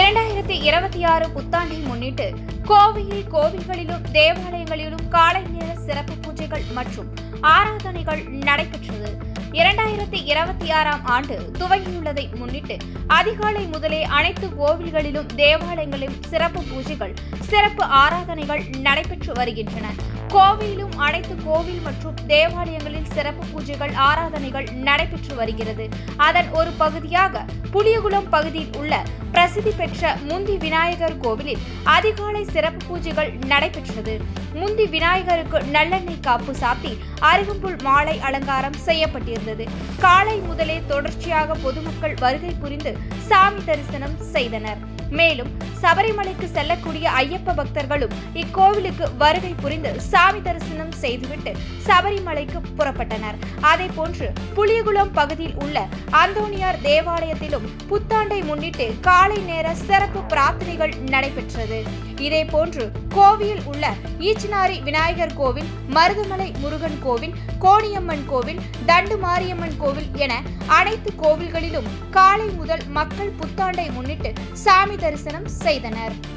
2026 புத்தாண்டை முன்னிட்டு கோவையில் கோவில்களிலும் தேவாலயங்களிலும் காலை நேர சிறப்பு பூஜைகள் மற்றும் ஆராதனைகள் நடைபெற்றது. 2026ஆம் ஆண்டு துவங்கியுள்ளதை முன்னிட்டு அதிகாலை முதலே அனைத்து கோவில்களிலும் தேவாலயங்களிலும் சிறப்பு பூஜைகள், சிறப்பு ஆராதனைகள் நடைபெற்று வருகின்றன. கோவையிலும் அனைத்து கோவில் மற்றும் தேவாலயங்களில் சிறப்பு பூஜைகள், ஆராதனைகள் நடைபெற்று வருகிறது. அதன் ஒரு பகுதியாக புளியகுளம் பகுதியில் உள்ள பிரசித்தி பெற்ற முந்தி விநாயகர் கோவிலில் அதிகாலை சிறப்பு பூஜைகள் நடைபெற்றது. முந்தி விநாயகருக்கு நல்லெண்ணெய் காப்பு சாத்தி அருகம்புல் மாலை அலங்காரம் செய்யப்பட்டிருந்தது. காலை முதலே தொடர்ச்சியாக பொதுமக்கள் வருகை புரிந்து சாமி தரிசனம் செய்தனர். மேலும் சபரிமலைக்கு செல்லக்கூடிய ஐயப்ப பக்தர்களும் இக்கோவிலுக்கு வருகை புரிந்து சாமி தரிசனம் செய்துவிட்டு சபரிமலைக்கு புறப்பட்டனர். அதே போன்று புளியகுளம் பகுதியில் உள்ள அந்தோணியார் தேவாலயத்திலும் புத்தாண்டை முன்னிட்டு காலை நேர சிறப்பு பிரார்த்தனைகள் நடைபெற்றது. இதே போன்று கோவையில் உள்ள ஈச்சனாரி விநாயகர் கோவில், மருதமலை முருகன் கோவில், கோணியம்மன் கோவில், தண்டு மாரியம்மன் கோவில் என அனைத்து கோவில்களிலும் காலை முதல் மக்கள் புத்தாண்டை முன்னிட்டு சாமி தரிசனம் செய்தனர்.